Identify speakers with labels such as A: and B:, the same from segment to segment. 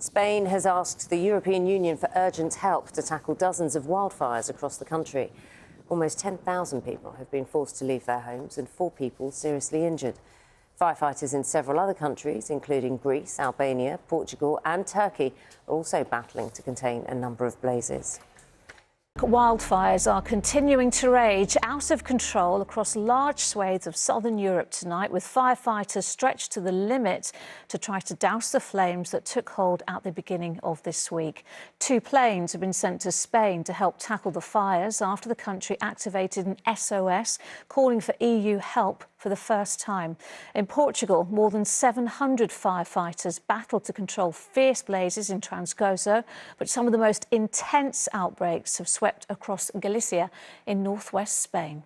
A: Spain has asked the European Union for urgent help to tackle dozens of wildfires across the country. Almost 10,000 people have been forced to leave their homes and 4 people seriously injured. Firefighters in several other countries, including Greece, Albania, Portugal and Turkey, are also battling to contain a number of blazes.
B: Wildfires are continuing to rage out of control across large swathes of southern Europe tonight, with firefighters stretched to the limit to try to douse the flames that took hold at the beginning of this week. 2 planes have been sent to Spain to help tackle the fires after the country activated an SOS calling for EU help for the first time. In Portugal, more than 700 firefighters battled to control fierce blazes in Transgozo, but some of the most intense outbreaks have swept across Galicia in northwest Spain.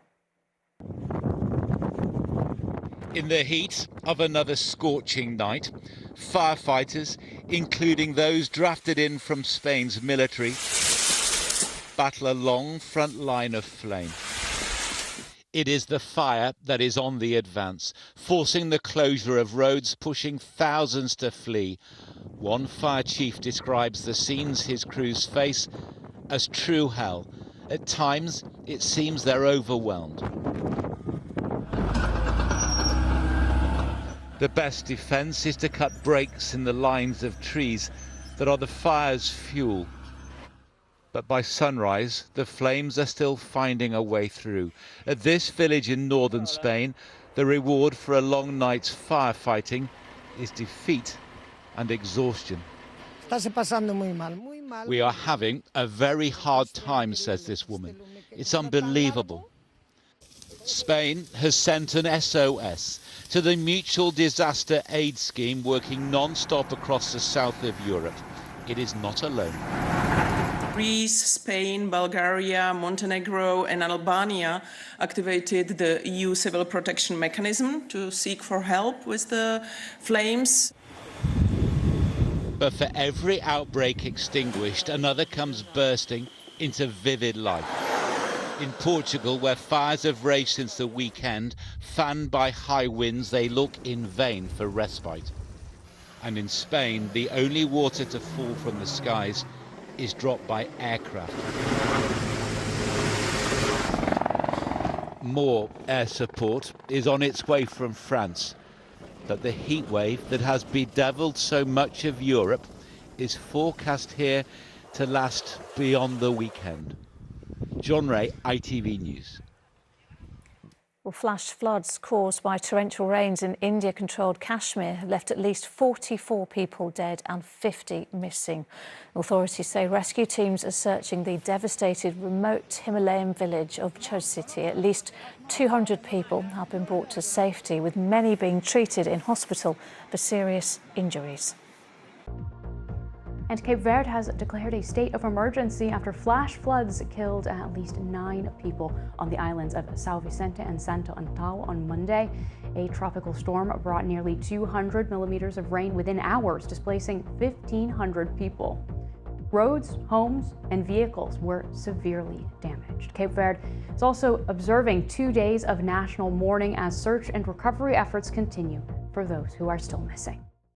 C: In the heat of another scorching night, firefighters, including those drafted in from Spain's military, battle a long front line of flame. It is the fire that is on the advance, forcing the closure of roads, pushing thousands to flee. One fire chief describes the scenes his crews face as true hell. At times, it seems they're overwhelmed. The best defence is to cut breaks in the lines of trees that are the fire's fuel. But by sunrise, the flames are still finding a way through. At this village in northern Spain, the reward for a long night's firefighting is defeat and exhaustion. We are having a very hard time, says this woman. It's unbelievable. Spain has sent an SOS to the Mutual Disaster Aid Scheme working non-stop across the south of Europe. It is not alone.
D: Greece, Spain, Bulgaria, Montenegro and Albania activated the EU Civil Protection Mechanism to seek for help with the flames.
C: But for every outbreak extinguished, another comes bursting into vivid life. In Portugal, where fires have raged since the weekend, fanned by high winds, they look in vain for respite. And in Spain, the only water to fall from the skies is dropped by aircraft. More air support is on its way from France, but the heat wave that has bedeviled so much of Europe is forecast here to last beyond the weekend. John Ray, ITV News.
B: Well, flash floods caused by torrential rains in India-controlled Kashmir have left at least 44 people dead and 50 missing. Authorities say rescue teams are searching the devastated remote Himalayan village of City. At least 200 people have been brought to safety, with many being treated in hospital for serious injuries.
E: And Cape Verde has declared a state of emergency after flash floods killed at least 9 people on the islands of São Vicente and Santo Antão on Monday. A tropical storm brought nearly 200 millimeters of rain within hours, displacing 1,500 people. Roads, homes, and vehicles were severely damaged. Cape Verde is also observing 2 days of national mourning as search and recovery efforts continue for those who are still missing.